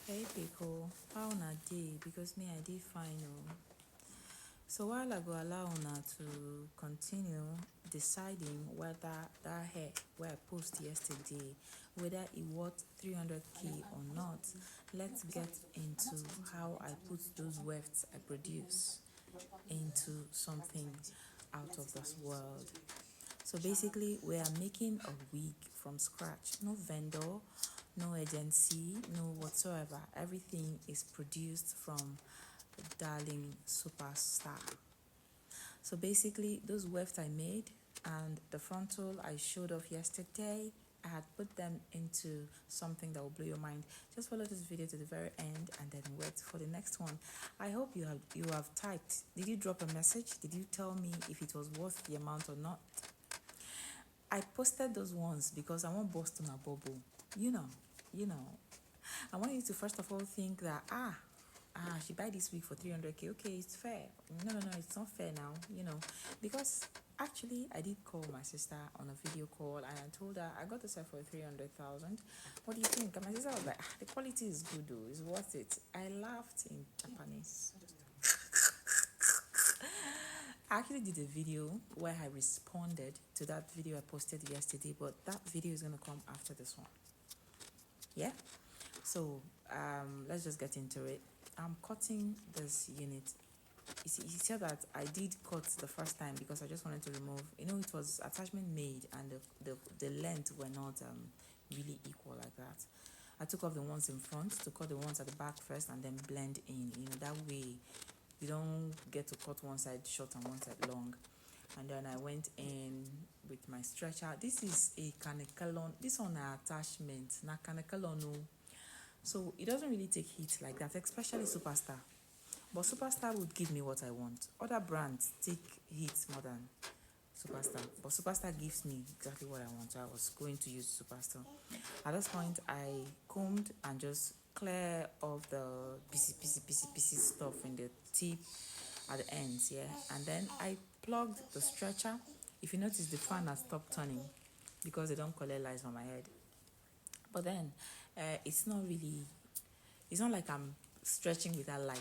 Hey people, how una dey? Because me I dey fine oh. So while I go allow una to continue deciding whether that hair where I post yesterday, whether it worth 300k or not, let's get into how I put those wefts I produce into something out of this world. So basically, we are making a wig from scratch. No vendor, no agency, no whatsoever. Everything is produced from Darling Superstar. So basically, those wefts I made and the frontal I showed off yesterday, I had put them into something that will blow your mind. Just follow this video to the very end and then wait for the next one. I hope you have typed. Did you drop a message? Did you tell me if it was worth the amount or not? I posted those ones because I want Boston a bubble. You know, you know. I want you to first of all think that she buy this wig for 300k. Okay, it's fair. No, it's not fair now. Because actually I did call my sister on a video call and I told her I got this for 300,000. What do you think? And my sister was like, the quality is good though. It's worth it. I laughed in Japanese. I actually did a video where I responded to that video I posted yesterday, but that video is going to come after this one. Yeah? So, let's just get into it. I'm cutting this unit. You see that I did cut the first time because I just wanted to remove, it was attachment made and the length were not really equal like that. I took off the ones in front to cut the ones at the back first and then blend in. That way you don't get to cut one side short and one side long. And then I went in with my stretcher. This is a Kanekalon. This one attachment, na Kanekalon. So it doesn't really take heat like that, especially Superstar. But Superstar would give me what I want. Other brands take heat more than Superstar. But Superstar gives me exactly what I want. So I was going to use Superstar. At this point, I combed and just clear off the pieces stuff in the tip at the ends, yeah. And then I plugged the stretcher. If you notice, the fan has stopped turning because they don't collect lights on my head. But then, it's not like I'm stretching without light.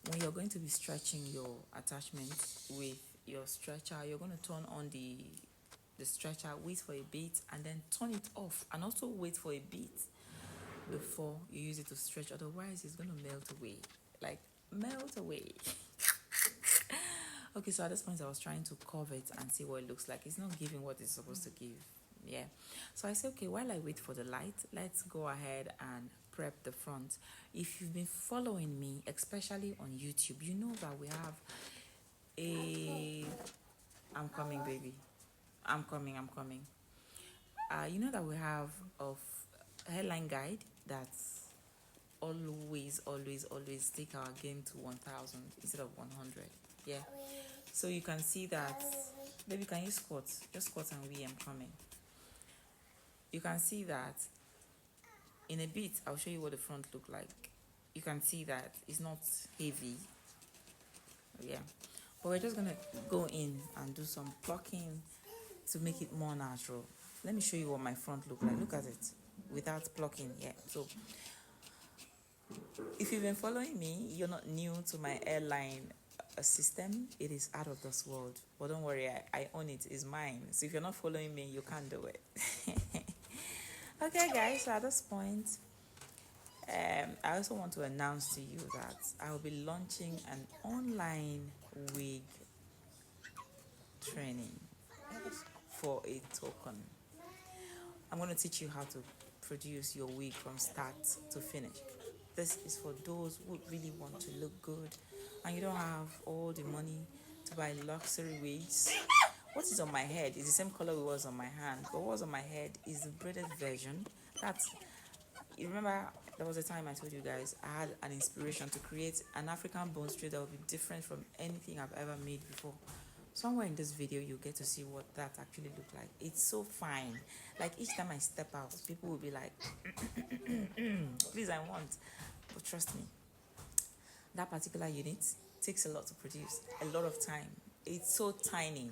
When you're going to be stretching your attachment with your stretcher, you're going to turn on the stretcher, wait for a bit, and then turn it off, and also wait for a bit before you use it to stretch. Otherwise, it's going to melt away. Like, melt away. Okay, so at this point, I was trying to cover it and see what it looks like. It's not giving what it's supposed to give. Yeah. So I said, okay, while I wait for the light, let's go ahead and prep the front. If you've been following me, especially on YouTube, you know that we have I'm coming, baby. I'm coming. You know that we have a hairline guide that's always take our game to 1,000 instead of 100. Yeah. So you can see that, baby, can you squat? Just squat and wee, I'm coming. You can see that in a bit, I'll show you what the front look like. You can see that it's not heavy. Yeah. But we're just gonna go in and do some plucking to make it more natural. Let me show you what my front look like. Look at it without plucking. Yeah. So if you've been following me, you're not new to my airline system. It is out of this world. But don't worry, I own it. It's mine. So if you're not following me, you can't do it. Okay, guys. So at this point, I also want to announce to you that I will be launching an online wig training for a token. I'm going to teach you how to produce your wig from start to finish. This is for those who really want to look good and you don't have all the money to buy luxury wigs. What is on my head is the same color it was on my hand, but what was on my head is the braided version. You remember there was a time I told you guys I had an inspiration to create an African bone straight that would be different from anything I've ever made before. Somewhere in this video you'll get to see what that actually looked like. It's so fine. Like each time I step out, people will be like, please, I want. But trust me, that particular unit takes a lot to produce, a lot of time. It's so tiny.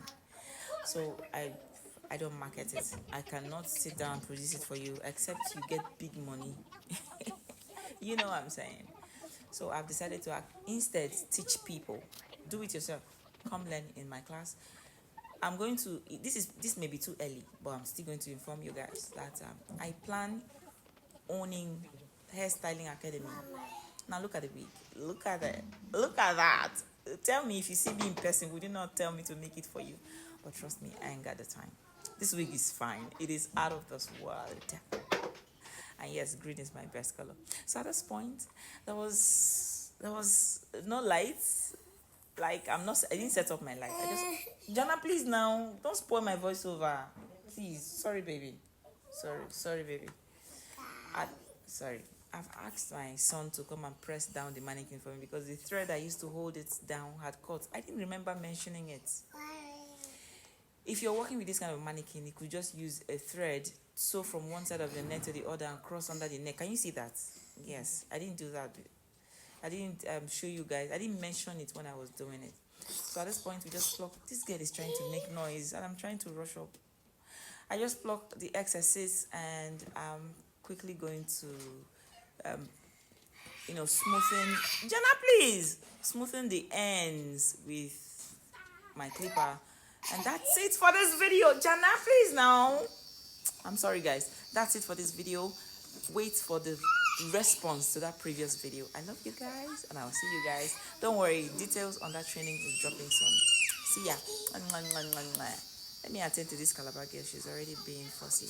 So I don't market it. I cannot sit down and produce it for you except you get big money. You know what I'm saying? So I've decided to instead teach people. Do it yourself. Come learn in my class. I'm going to, this may be too early, but I'm still going to inform you guys that I plan owning hairstyling academy. Now look at the wig. Look at it. Look at that. Tell me, if you see me in person, would you not tell me to make it for you? But trust me, I ain't got the time. This wig is fine. It is out of this world. And yes, green is my best color. So at this point, there was no lights. Like, I didn't set up my light. Jana, please now, don't spoil my voiceover. Please, sorry baby. Sorry baby. I, sorry. I've asked my son to come and press down the mannequin for me because the thread I used to hold it down had cut. I didn't remember mentioning it. If you're working with this kind of mannequin, you could just use a thread, sew from one side of the neck to the other and cross under the neck. Can you see that? Yes, I didn't do that. I didn't show you guys. I didn't mention it when I was doing it. So at this point, we just pluck. This girl is trying to make noise and I'm trying to rush up. I just plucked the excesses and I'm quickly going to, smoothing. Jana, please! Smoothing the ends with my clipper. And that's it for this video. Jana, please now. I'm sorry, guys. That's it for this video. Wait for the response to that previous video. I love you guys and I'll see you guys. Don't worry, details on that training is dropping soon. See ya. Let me attend to this Calabar girl. She's already being fussy.